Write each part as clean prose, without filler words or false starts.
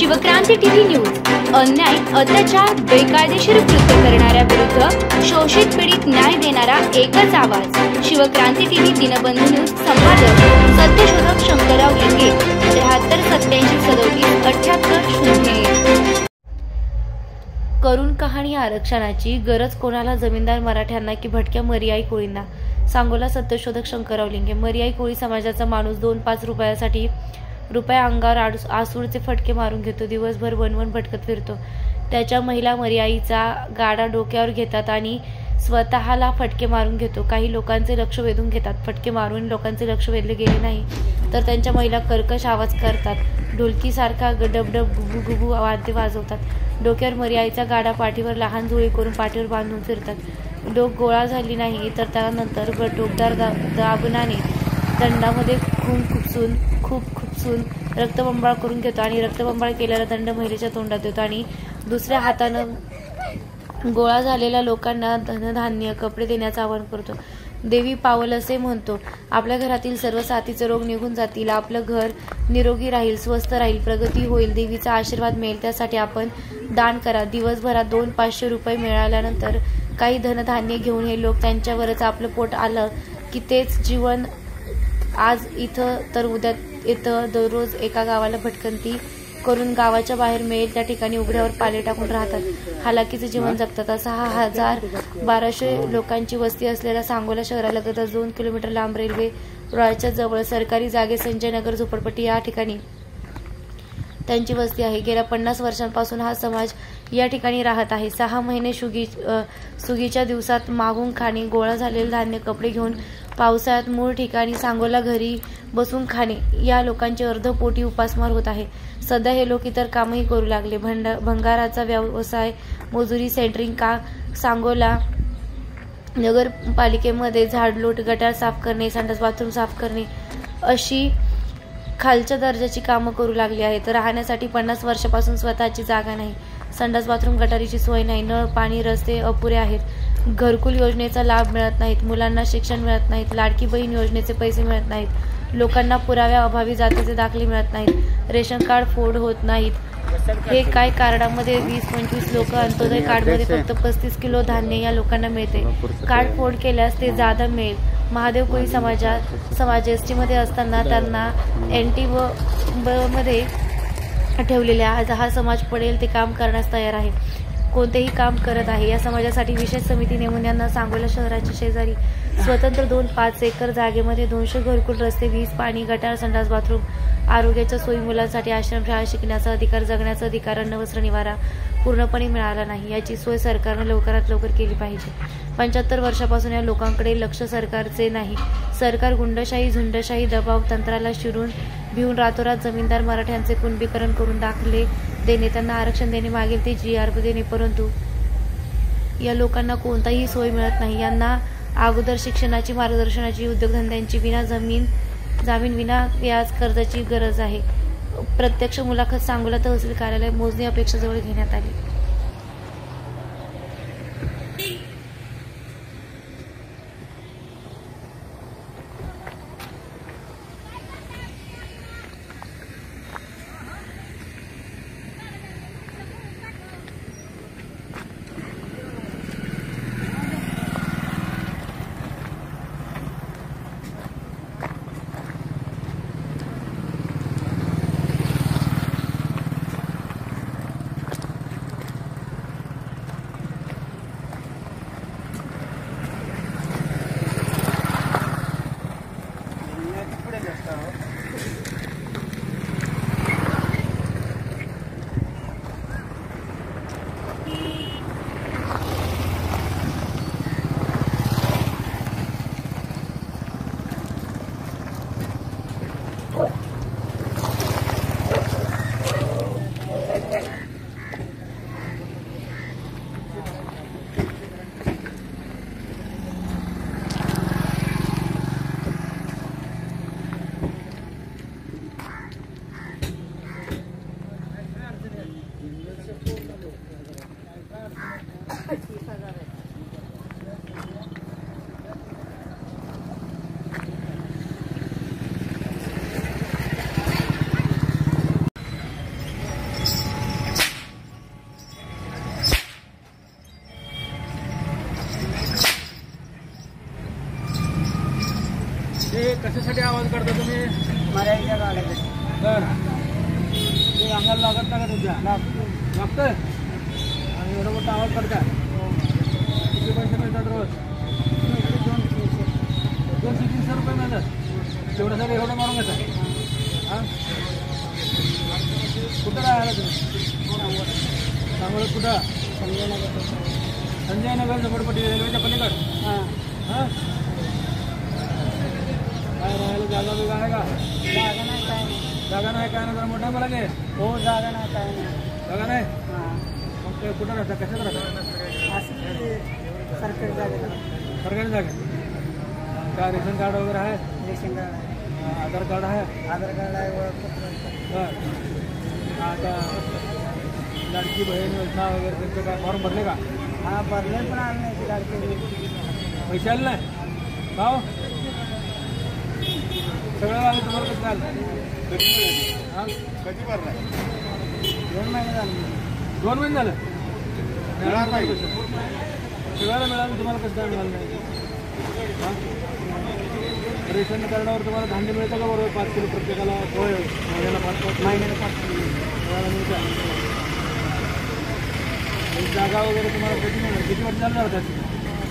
Shivkranti TV news अन्याय, अत्याचार, बेकायदेशीर कृत्य करणाऱ्या विरुद्ध शोषित पीडित न्याय देणारा एकच आवाज। शिवक्रांती टीव्ही दिनबंधू न्यूज संपादक सत्यशोधक शंकरराव लिंगे 73 87 37 78 करुण कहाणी आरक्षणाची गरज कोणाला, जमीनदार मराठ्यांना की भटक्या मर्याई कोळींना? सांगोला सत्यशोधक शंकरराव लिंगे। मर्याई कोळी समाजाचा माणूस 2-5 रुपयासाठी अंगावर आसूडचे फटके मारून घेतो, दिवसभर वनवन भटकत फिरतो। त्याच्या महिला मर्याईचा गाडा डोक्यावर घेतात आणि स्वतःला फटके मारून घेतो। काही लोकांचे लक्ष वेधून घेतात, फटके मारून लोकांचे लक्ष वेधले गेले नाही तर त्यांच्या महिला कर्कश आवाज करतात, ढोलकीसारखा डबडब गुबू गुबू वाद्य वाजवतात। डोक्यावर मर्याईचा गाडा, पाठीवर लहान झोळी करून पाठीवर बांधून फिरतात। डोक गोळा झाली नाही तर त्यानंतर टोकदार दाबणाने दंडामध्ये खूप खुपसून रक्तबंबाळ करून घेतो आणि रक्तबंबाळ केलेला दंड महिलेच्या तोंडात देतो आणि दुसऱ्या हातानं गोळा झालेल्या लोकांना धनधान्य कपडे देण्याचं आवाहन करतो। देवी पावल असे म्हणतो, आपल्या घरातील सर्व साथीचे रोग निघून जातील, आपलं घर निरोगी राहील, स्वस्थ राहील, प्रगती होईल, देवीचा आशीर्वाद मिळेल, त्यासाठी आपण दान करा। दिवसभरात 200-500 रुपये मिळाल्यानंतर काही धनधान्य घेऊन हे लोक त्यांच्यावरच आपलं पोट आलं की तेच जीवन आज इथं तर उद्या येतं। दररोज एका गावाला भटकंती करून गावाच्या बाहेर मिळेल त्या ठिकाणी उघड्यावर पाले टाकून राहतात, हालाकीचे जीवन जगतात। असा हा 1200 लोकांची वस्ती असलेल्या सांगोला शहरालगतच 2 किलोमीटर लांब रेल्वे रुळाच्या जवळ सरकारी जागे संजय नगर झोपडपट्टी या ठिकाणी त्यांची वस्ती आहे। गेल्या 50 वर्षांपासून हा समाज या ठिकाणी राहत आहे। 6 महिने सुगीच्या दिवसात मागून खाणे, गोळा झालेले धान्य कपडे घेऊन पावसाळ्यात मूळ ठिकाणी सांगोला घरी बसून खाणे, या लोकांची अर्धपोटी उपासमार होत आहे। सध्या हे लोक इतर कामही करू लागले, भंगाराचा व्यवसाय, मजुरी, सेंटरिंग का, सांगोला नगरपालिकेमध्ये झाडलोट, गटार साफ करणे, संडास बाथरूम साफ करणे अशी खालच्या दर्जाची कामं करू लागली आहेत। राहण्यासाठी 50 वर्षापासून स्वतःची जागा नाही, संडास बाथरूम गटारीची सोय नाही, नळ पाणी रस्ते अपुरे आहेत, घरकुल योजनेचा लाभ मिळत नाहीत, मुलांना शिक्षण मिळत नाहीत, लाडकी बहीण योजनेचे पैसे मिळत नाहीत, लोकांना पुराव्या अभावी जातीचे दाखले मिळत नाहीत, रेशन कार्ड फोड होत नाहीत। हे काय कार्डामध्ये 20-25 लोक, अंत्योदय कार्डमध्ये फक्त 35 किलो धान्य या लोकांना मिळते। कार्ड फोड केल्यास ते जादा मिळेल। महादेव कोळी समाज एसटी मध्ये असताना त्यांना NT व मध्ये ठेवलेल्या आज हा समाज पडेल ते काम करण्यास तयार आहे, कोणतेही काम करत आहे। या समाजासाठी विशेष समिती नेमून यांना सांगोला शहराच्या शेजारी स्वतंत्र 2-5 एकर जागेमध्ये 200 घरकुल, रस्ते, वीज, पाणी, गटार, संडास बाथरूम, आरोग्याच्या सोयी, मुलांसाठी आश्रमशाळा, शिकण्याचा अधिकार, जगण्याचा अधिकार, अन्न वस्त्र निवारा पूर्णपणे मिळाला नाही, याची सोय सरकारनं लवकरात लवकर केली पाहिजे। 75 वर्षापासून या लोकांकडे लक्ष सरकारचे नाही। सरकार गुंडशाही, झुंडशाही, दबाव तंत्राला शिरून भिवून रातोरात जमीनदार मराठ्यांचे कुणबीकरण करून दाखले देणे, त्यांना आरक्षण देणे, मागेल ते GR देणे, परंतु या लोकांना कोणताही सोय मिळत नाही। यांना अगोदर शिक्षणाची, मार्गदर्शनाची, उद्योगधंद्यांची, विना जामीन विना व्याज कर्जाची गरज आहे। प्रत्यक्ष मुलाखत सांगोला तहसील कार्यालय मोजणी अपेक्षाजवळ घेण्यात आली। कशासाठी आवाज करता तुम्ही? मराठीच्या गाड्याकडे बरं ते अंगाला लागत नाही का तुमच्या? लागतंय आणि एवढा मोठा आवाज करता. किती पैसे मिळतात रोज? 200-300 रुपये मिळतात. तेवढ्यासाठी एवढं मारून घेतात. हां कुठं राहायला तुम्ही? सांगोल्यात कुठं? संजय नगर झोपडपट्टी रेल्वेच्या पलीकड. हां हां काय राहायला जागा बिगा आहे का? जागा नाही काय नाही. जागा नाही काय नाही जरा मोठा मला घे. हो जागा नाही काय नाही. जागा नाही हां मग ते कुठं राहता? कशात राहता? असं सरकारी जागेला सरकारी जागा काय रेशन कार्ड वगैरे आहे? रेशन कार्ड आहे, आधार कार्ड आहे? आधार कार्ड आहे, ओळखपत्र आहे. बरं आता लाडकी बहीण योजना वगैरे त्यांचे काय फॉर्म भरले का? हां भरले पण आले नाही लाडके पैसे आले नाही का हो? सगळं आलं तुम्हाला कसं आलं? हां कधी भरलाय? 2 महिने झाले. 2 महिने झालं मिळालं पाहिजे. सगळ्याला मिळालं तुम्हाला कसं काय मिळालं नाही? हां रेशन कार्डावर तुम्हाला धान्य मिळतं का बरोबर 5 किलो प्रत्येकाला? होय महिन्याला 5 महिन्याला 5 सगळ्याला मिळतं. जागा वगैरे तुम्हाला कधी मिळणार? किती वर्ष झालं होत्या?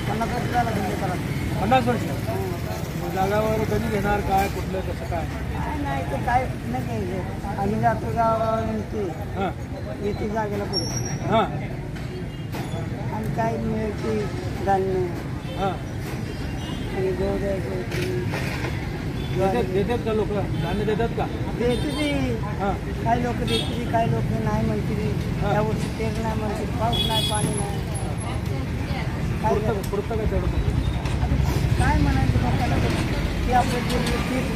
50 वर्ष झालं म्हणजे करा. 50 वर्ष. मग जागा वगैरे कधी घेणार? काय कुठलं कसं काय? काय नाही ते काय नाही घ्यायचं. आम्ही जातो गावाला येते हां येते जागेला पुढे हां आणि काय मिळते धान्य हां आणि गहू द्यायचं देतात का लोक? धान्य देतात का? देते ती. हां काही लोक देते काही लोक नाही म्हणते ती. हा. त्या वर्षी तेल नाही म्हणते, पाऊस नाही, पाणी नाही. काय पुरतं पुरतं का तेवढं? काय म्हणायचं लोकांना की आपलं जे पीक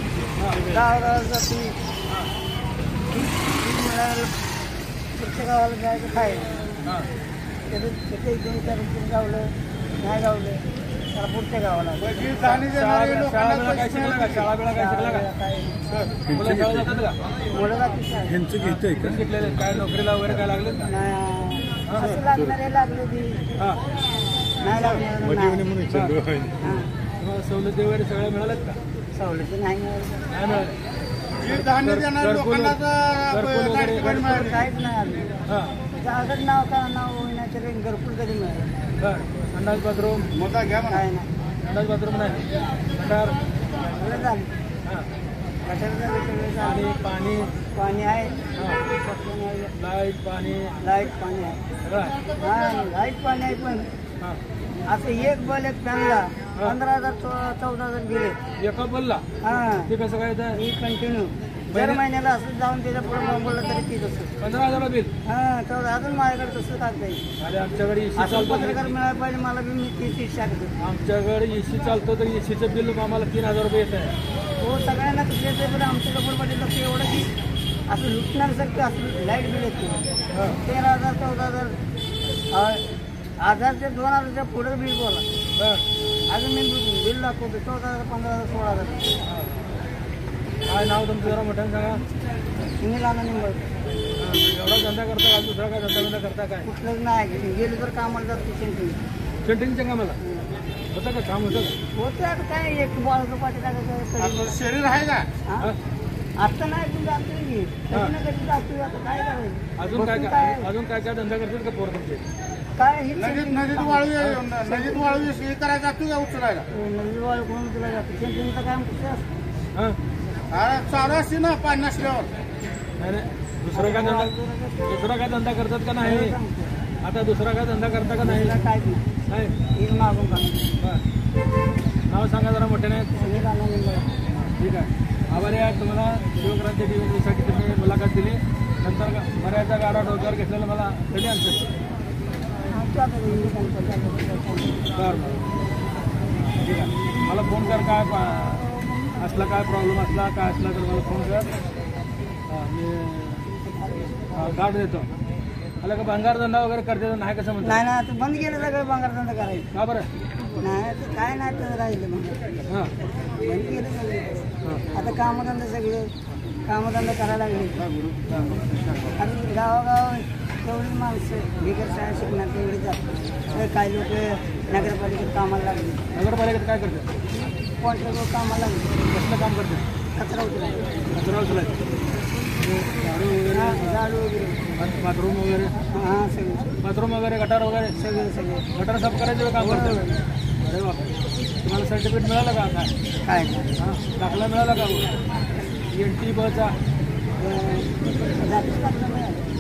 गावागावाला जाते पीक मिळालं पुढच्या गावाला जायचं खायला. हां त्याचं 2-4 रुपये गावलं नाही गावलं त्याला पुढच्या गावाला शाळा काय शिकला का? शाळा बिळा काय शिकला का? काय मुलं शाळा जातात का? मुलं जाते शाळेत. यांचं घेतोय का? शिकलेले काय नोकरीला वगैरे काय लागले का? नाही असं लागणारे लागले ती हां नाही लागणार म्हणून विचारलो. हां तुम्हाला सवलती वगैरे सगळ्या मिळाल्यात का? सवलती नाही मिळाली. नाही मिळाले. धान्य देणार लोकांना घरकुल वगैरे काहीच नाही आलं. हां जागत नाव का नाव होईना तरी घरकुल कधी मिळालं बरं संडास बाथरूम मोठा घ्या म्हणा. काय नाही. संडास बाथरूम नाही गटार सगळं झालं. हां गटर झालं, सगळं पाणी झालं. पाणी पाणी आहे, हां लाईट पाणी लाईट पाणी आहे. सगळं आहे. हा लाईट पाणी आहे पण हां असं एक बल एक फॅनला 15,000 14,000 गेले. एका बोलला हा ते कसं काय तर ही कंटिन्यू दर महिन्याला असं जाऊन त्याच्या पुढे बोंबवलं तरी ती तसं 15,000 बिल. हा तेवढं अजून माझ्याकडे तसं टाकता येईल. अरे आमच्याकडे एसी असं चालतो. पत्रकार मिळायला पाहिजे मला बी मी 30 टाकतो. आमच्याकडे एसी चालतो तर एसीचं बिल आम्हाला 3,000 रुपये येत आहे. हो सगळ्यांना कसं येते पण आमच्या लोकांमध्ये लक्ष एवढं की असं लुटण्यासारखं असं लाईट बिल येते. 13,000 14,000 1000 ते 2,000च्या पुढे बिल बोला. बरं अजून मी बिल दाखवतो 14,000 15,000 16,000. काय नाव तुमचं जरा मोठ्यानं सांगा. सुनील आनंद निंबाळकर. एवढा धंदा करता का? दुसरा काय धंदा बिंदा करता काय? कुठलंच नाही गेली तर कामाला जातो सेंटिंग सेंटरिंगच्या कामाला होतं का? काम होतं का? होतं आता काय एक बाळाचं पाठी टाकायचं आपलं शरीर आहे का? हां आता नाही पण जातो की कधी ना कधी जातो. आता काय करायचं अजून काय बसून काय अजून काय काय धंदा करतील का पोरं तुमचे? काय हे नदीत वाळू हे करायला जातो का उचलायला? नदी वाळू कोण तुला जातो सेंटिंगचं काम कसं असतं. हां चालू असते ना पाणी नसल्यावर. नाही नाही दुसरा काय धंदा करतात का नाही? आता दुसरा काय धंदा करता का नाही? काहीच नाही नाही हीच मागून का बरं नाव सांगा जरा मोठ्याने. सुनील आनंद निंबाळकर. ठीक आहे आभारी आहे तुम्हाला. शिवक्रांती टीव्हीसाठी तुम्ही मुलाखत दिली. नंतर बऱ्याचदा गाडा डोक्यावर घेतलेलं मला कधी आणतं. बरं ठीक आहे मला फोन कर. काय असला काय प्रॉब्लेम असला काय असला तर मला फोन कर. मी कार्ड देतो. आला का भंगार धंदा वगैरे करते नाही कसं म्हणतो? नाही ना आता बंद केलं सगळं भंगार धंदा करायचं. का बरं? नाही तर काय नाही तर राहिलं मग हां बंद केलं सगळं. आता कामधंदा सगळं कामधंदा करायला लागले. आणि गावागाव तेवढी माणसं बिगर शाळा शिकणार तेवढी जातात. काही लोक नगरपालिकेत कामाला लागले. नगरपालिकेत काय करतात? कॉन्ट्रॅक्टवर कामाला लागले. कसलं काम करते? कचरा उचलायचा. कचरा उचलायचं, झाडू वगैरे, झाडू वगैरे. बाथरूम वगैरे, हां सगळं बाथरूम वगैरे, गटार वगैरे, सगळं गटार साफ करायचं काम करते? अरे वा, तुम्हाला सर्टिफिकेट मिळालं का काय? काय हां, दाखला मिळाला का? NT बचा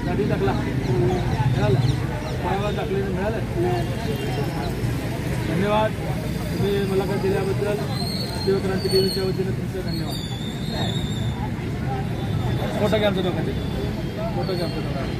गाडी दाखला मिळाला? परवा दाखले मिळालं? धन्यवाद. तुम्ही मुलाखत दिल्याबद्दल शिवक्रांती टीव्हीच्या वतीने तुमचे धन्यवाद. फोटो घ्या आमच्या दोघांचे, फोटो घ्या आमच्या दोघांचे.